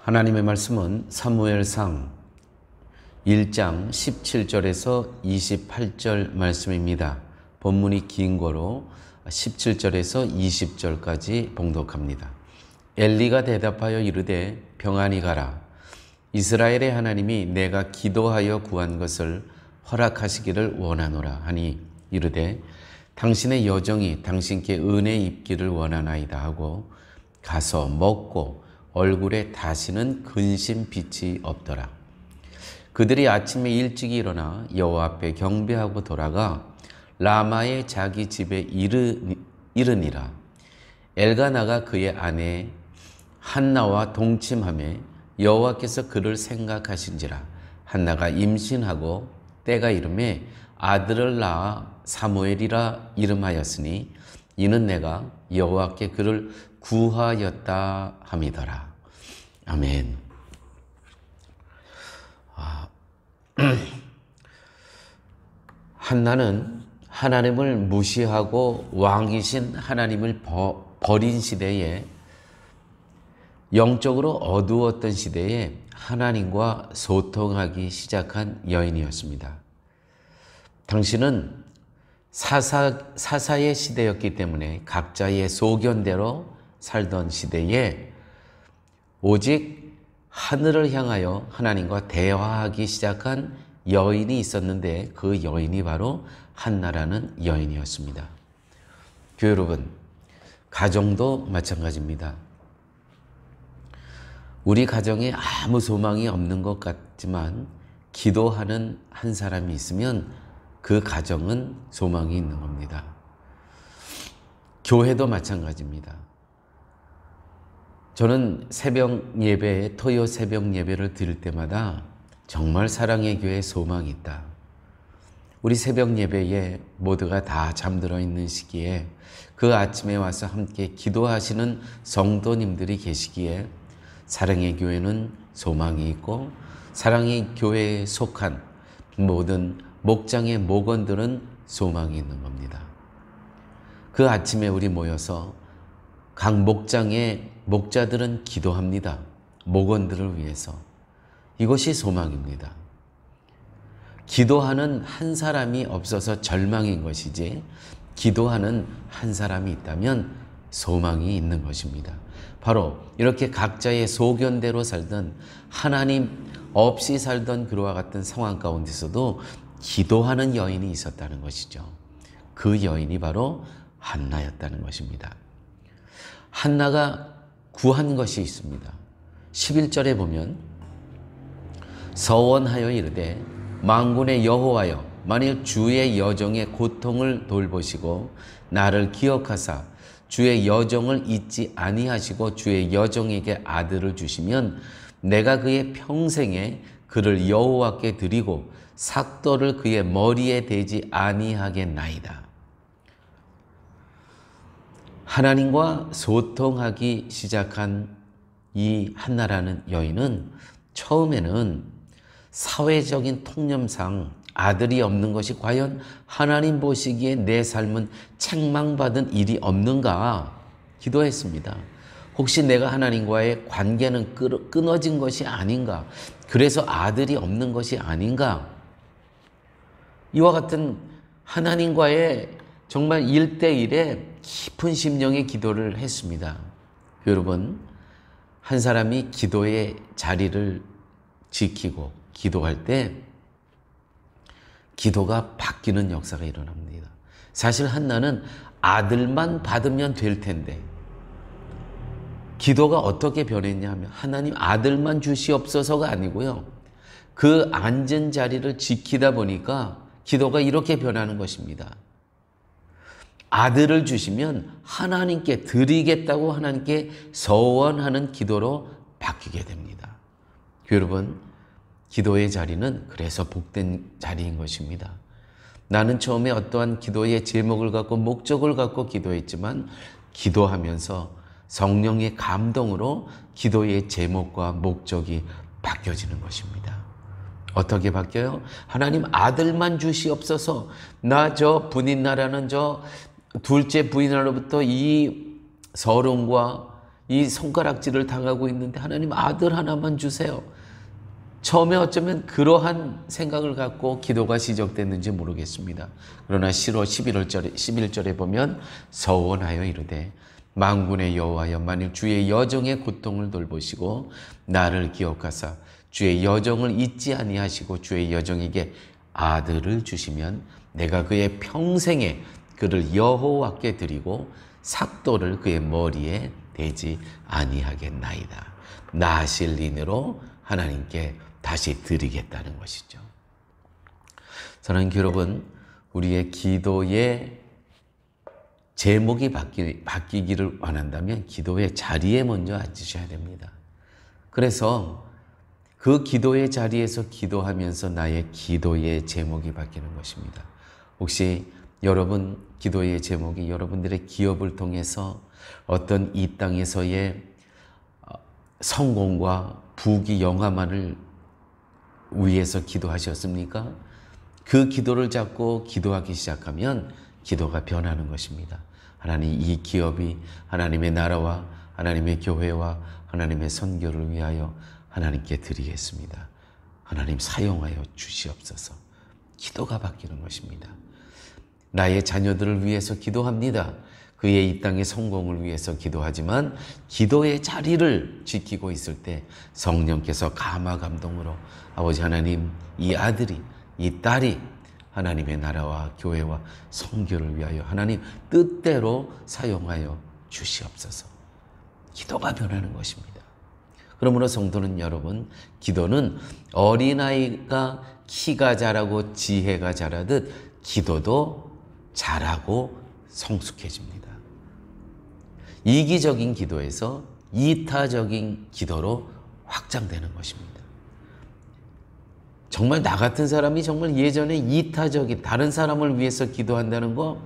하나님의 말씀은 사무엘상 1장 17절에서 28절 말씀입니다. 본문이 긴 거로 17절에서 20절까지 봉독합니다. 엘리가 대답하여 이르되 평안히 가라. 이스라엘의 하나님이 내가 기도하여 구한 것을 허락하시기를 원하노라 하니 이르되 당신의 여정이 당신께 은혜 입기를 원하나이다 하고 가서 먹고 얼굴에 다시는 근심 빛이 없더라. 그들이 아침에 일찍이 일어나 여호와 앞에 경배하고 돌아가 라마의 자기 집에 이르니라. 엘가나가 그의 아내 한나와 동침하매 여호와께서 그를 생각하신지라. 한나가 임신하고 때가 이르매 아들을 낳아 사무엘이라 이름하였으니 이는 내가 여호와께 그를 구하였다 함이더라. 아멘. 한나는 하나님을 무시하고 왕이신 하나님을 버린 시대에, 영적으로 어두웠던 시대에 하나님과 소통하기 시작한 여인이었습니다. 당신은 사사의 시대였기 때문에 각자의 소견대로 살던 시대에 오직 하늘을 향하여 하나님과 대화하기 시작한 여인이 있었는데 그 여인이 바로 한나라는 여인이었습니다. 교회 여러분, 가정도 마찬가지입니다. 우리 가정에 아무 소망이 없는 것 같지만 기도하는 한 사람이 있으면 그 가정은 소망이 있는 겁니다. 교회도 마찬가지입니다. 저는 새벽 예배에 토요 새벽 예배를 드릴 때마다 정말 사랑의 교회에 소망이 있다. 우리 새벽 예배에 모두가 다 잠들어 있는 시기에 그 아침에 와서 함께 기도하시는 성도님들이 계시기에 사랑의 교회는 소망이 있고 사랑의 교회에 속한 모든 목장의 목원들은 소망이 있는 겁니다. 그 아침에 우리 모여서 각 목장의 목자들은 기도합니다. 목원들을 위해서. 이것이 소망입니다. 기도하는 한 사람이 없어서 절망인 것이지 기도하는 한 사람이 있다면 소망이 있는 것입니다. 바로 이렇게 각자의 소견대로 살던, 하나님 없이 살던 그와 같은 상황 가운데서도 기도하는 여인이 있었다는 것이죠. 그 여인이 바로 한나였다는 것입니다. 한나가 구한 것이 있습니다. 11절에 보면 서원하여 이르되 만군의 여호와여, 만일 주의 여정의 고통을 돌보시고 나를 기억하사 주의 여정을 잊지 아니하시고 주의 여정에게 아들을 주시면 내가 그의 평생에 그를 여호와께 드리고 삭도를 그의 머리에 대지 아니하겠나이다. 하나님과 소통하기 시작한 이 한나라는 여인은 처음에는 사회적인 통념상 아들이 없는 것이 과연 하나님 보시기에 내 삶은 책망받은 일이 없는가 기도했습니다. 혹시 내가 하나님과의 관계는 끊어진 것이 아닌가? 그래서 아들이 없는 것이 아닌가? 이와 같은 하나님과의 정말 1대1의 깊은 심령의 기도를 했습니다. 여러분, 한 사람이 기도의 자리를 지키고 기도할 때 기도가 바뀌는 역사가 일어납니다. 사실 한나는 아들만 받으면 될 텐데 기도가 어떻게 변했냐 하면 하나님 아들만 주시옵소서가 아니고요. 그 앉은 자리를 지키다 보니까 기도가 이렇게 변하는 것입니다. 아들을 주시면 하나님께 드리겠다고 하나님께 서원하는 기도로 바뀌게 됩니다. 여러분, 기도의 자리는 그래서 복된 자리인 것입니다. 나는 처음에 어떠한 기도의 제목을 갖고 목적을 갖고 기도했지만 기도하면서 성령의 감동으로 기도의 제목과 목적이 바뀌어지는 것입니다. 어떻게 바뀌어요? 하나님 아들만 주시옵소서. 나 저 부인나라는 저 둘째 부인으로부터 이 서름과 이 손가락질을 당하고 있는데 하나님 아들 하나만 주세요. 처음에 어쩌면 그러한 생각을 갖고 기도가 시작됐는지 모르겠습니다. 그러나 11절에 보면 서원하여 이르되 만군의 여호와여 만일 주의 여정의 고통을 돌보시고 나를 기억하사 주의 여정을 잊지 아니하시고 주의 여정에게 아들을 주시면 내가 그의 평생에 그를 여호와께 드리고 삭도를 그의 머리에 대지 아니하겠나이다. 나실 인으로 하나님께 다시 드리겠다는 것이죠. 사랑하는 여러분, 우리의 기도의 제목이 바뀌기를 원한다면 기도의 자리에 먼저 앉으셔야 됩니다. 그래서 그 기도의 자리에서 기도하면서 나의 기도의 제목이 바뀌는 것입니다. 혹시 여러분 기도의 제목이 여러분들의 기업을 통해서 어떤 이 땅에서의 성공과 부귀 영화만을 위해서 기도하셨습니까? 그 기도를 잡고 기도하기 시작하면 기도가 변하는 것입니다. 하나님, 이 기업이 하나님의 나라와 하나님의 교회와 하나님의 선교를 위하여 하나님께 드리겠습니다. 하나님 사용하여 주시옵소서. 기도가 바뀌는 것입니다. 나의 자녀들을 위해서 기도합니다. 그의 이 땅의 성공을 위해서 기도하지만 기도의 자리를 지키고 있을 때 성령께서 감화 감동으로 아버지 하나님, 이 아들이, 이 딸이 하나님의 나라와 교회와 선교를 위하여 하나님 뜻대로 사용하여 주시옵소서. 기도가 변하는 것입니다. 그러므로 성도는 여러분, 기도는 어린아이가 키가 자라고 지혜가 자라듯 기도도 자라고 성숙해집니다. 이기적인 기도에서 이타적인 기도로 확장되는 것입니다. 정말 나 같은 사람이 정말 예전에 이타적인 다른 사람을 위해서 기도한다는 거,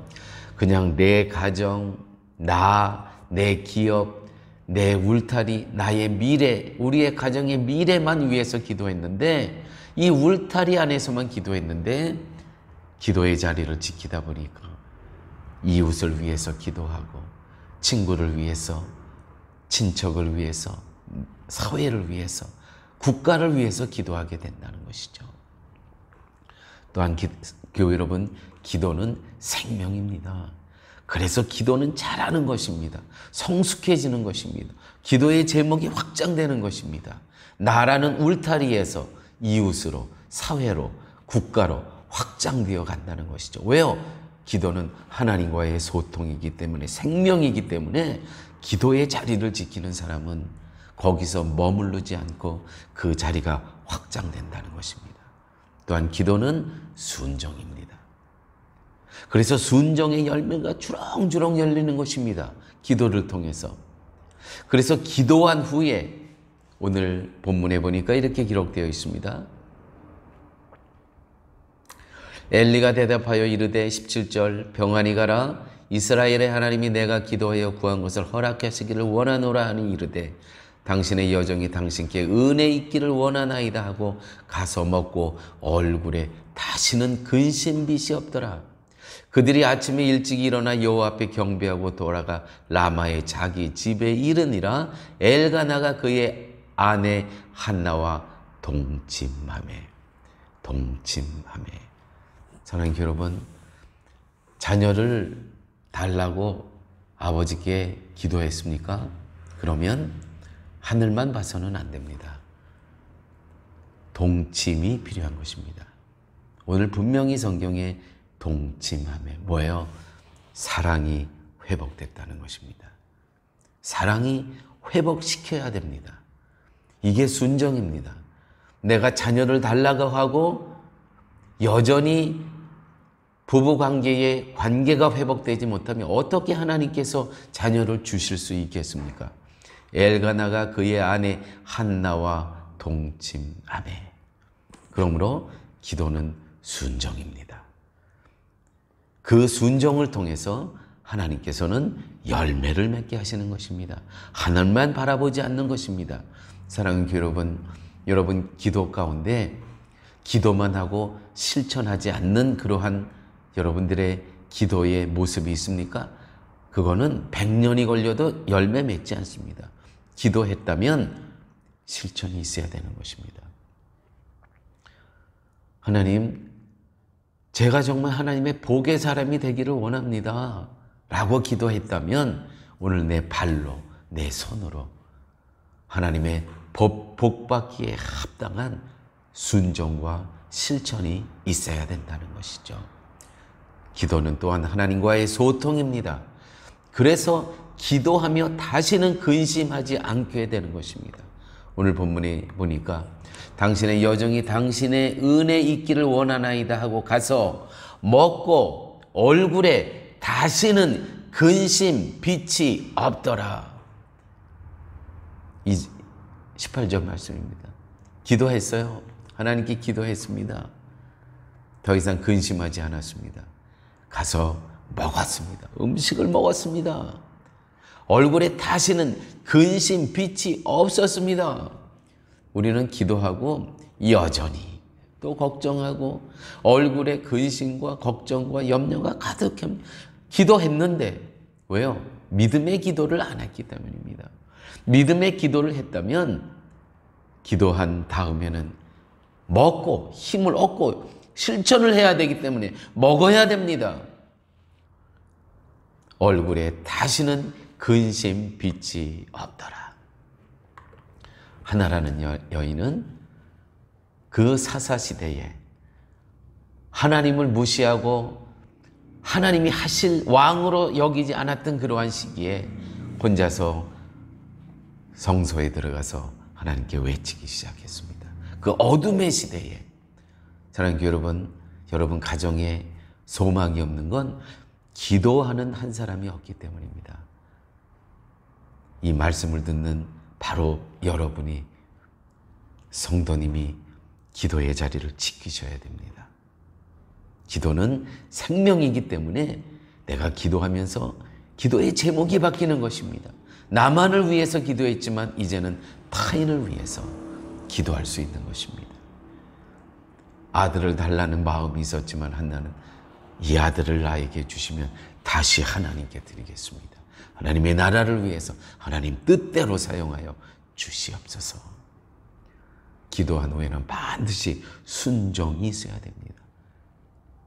그냥 내 가정, 내 기업, 내 울타리, 나의 미래, 우리의 가정의 미래만 위해서 기도했는데, 이 울타리 안에서만 기도했는데 기도의 자리를 지키다 보니까 이웃을 위해서 기도하고 친구를 위해서, 친척을 위해서, 사회를 위해서, 국가를 위해서 기도하게 된다는 것이죠. 또한 교회 여러분, 기도는 생명입니다. 그래서 기도는 자라는 것입니다. 성숙해지는 것입니다. 기도의 제목이 확장되는 것입니다. 나라는 울타리에서 이웃으로, 사회로, 국가로 확장되어 간다는 것이죠. 왜요? 기도는 하나님과의 소통이기 때문에, 생명이기 때문에 기도의 자리를 지키는 사람은 거기서 머무르지 않고 그 자리가 확장된다는 것입니다. 또한 기도는 순종입니다. 그래서 순종의 열매가 주렁주렁 열리는 것입니다. 기도를 통해서. 그래서 기도한 후에 오늘 본문에 보니까 이렇게 기록되어 있습니다. 엘리가 대답하여 이르되 17절 평안히 가라 이스라엘의 하나님이 내가 기도하여 구한 것을 허락하시기를 원하노라 하니 이르되 당신의 여정이 당신께 은혜 있기를 원하나이다 하고 가서 먹고 얼굴에 다시는 근심빛이 없더라. 그들이 아침에 일찍 일어나 여호와 앞에 경배하고 돌아가 라마의 자기 집에 이르니라. 엘가나가 그의 아내 한나와 동침하매. 사랑하는 여러분, 자녀를 달라고 아버지께 기도했습니까? 그러면 하늘만 봐서는 안 됩니다. 동침이 필요한 것입니다. 오늘 분명히 성경에 동침하며 뭐예요? 사랑이 회복됐다는 것입니다. 사랑이 회복시켜야 됩니다. 이게 순종입니다. 내가 자녀를 달라고 하고 여전히 부부관계의 관계가 회복되지 못하면 어떻게 하나님께서 자녀를 주실 수 있겠습니까? 엘가나가 그의 아내 한나와 동침하매. 그러므로 기도는 순종입니다. 그 순종을 통해서 하나님께서는 열매를 맺게 하시는 것입니다. 하늘만 바라보지 않는 것입니다. 사랑하는 여러분 기도 가운데 기도만 하고 실천하지 않는 그러한 여러분들의 기도의 모습이 있습니까? 그거는 100년이 걸려도 열매 맺지 않습니다. 기도했다면 실천이 있어야 되는 것입니다. 하나님, 제가 정말 하나님의 복의 사람이 되기를 원합니다 라고 기도했다면 오늘 내 발로, 내 손으로 하나님의 복받기에 합당한 순종과 실천이 있어야 된다는 것이죠. 기도는 또한 하나님과의 소통입니다. 그래서 기도하며 다시는 근심하지 않게 되는 것입니다. 오늘 본문에 보니까 당신의 여정이 당신의 은혜 있기를 원하나이다 하고 가서 먹고 얼굴에 다시는 근심, 빛이 없더라. 이 18절 말씀입니다. 기도했어요. 하나님께 기도했습니다. 더 이상 근심하지 않았습니다. 가서 먹었습니다. 음식을 먹었습니다. 얼굴에 다시는 근심, 빛이 없었습니다. 우리는 기도하고 여전히 또 걱정하고 얼굴에 근심과 걱정과 염려가 가득합니다. 기도했는데 왜요? 믿음의 기도를 안 했기 때문입니다. 믿음의 기도를 했다면 기도한 다음에는 먹고 힘을 얻고 실천을 해야 되기 때문에 먹어야 됩니다. 얼굴에 다시는 근심, 빛이 없더라. 하나라는 여인은 그 사사시대에 하나님을 무시하고 하나님이 하실 왕으로 여기지 않았던 그러한 시기에 혼자서 성소에 들어가서 하나님께 외치기 시작했습니다. 그 어둠의 시대에 사랑하는 여러분 가정에 소망이 없는 건 기도하는 한 사람이 없기 때문입니다. 이 말씀을 듣는 바로 여러분이 성도님이 기도의 자리를 지키셔야 됩니다. 기도는 생명이기 때문에 내가 기도하면서 기도의 제목이 바뀌는 것입니다. 나만을 위해서 기도했지만 이제는 타인을 위해서 기도할 수 있는 것입니다. 아들을 달라는 마음이 있었지만 한나는 이 아들을 나에게 주시면 다시 하나님께 드리겠습니다. 하나님의 나라를 위해서 하나님 뜻대로 사용하여 주시옵소서. 기도한 후에는 반드시 순종이 있어야 됩니다.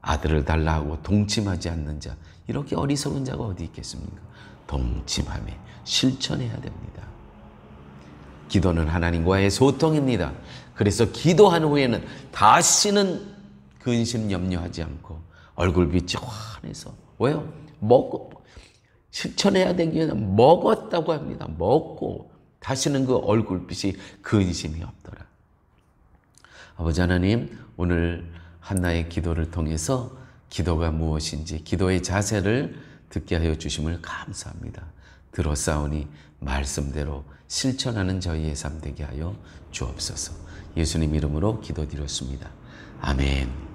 아들을 달라 하고 동침하지 않는 자, 이렇게 어리석은 자가 어디 있겠습니까? 동침하며 실천해야 됩니다. 기도는 하나님과의 소통입니다. 그래서 기도한 후에는 다시는 근심 염려하지 않고 얼굴빛이 환해서, 왜요? 먹고 실천해야 되기 위해 먹었다고 합니다. 먹고 다시는 그 얼굴빛이 근심이 없더라. 아버지 하나님, 오늘 한나의 기도를 통해서 기도가 무엇인지 기도의 자세를 듣게 하여 주심을 감사합니다. 들었사오니 말씀대로 실천하는 저희의 삶 되게 하여 주옵소서. 예수님 이름으로 기도드렸습니다. 아멘.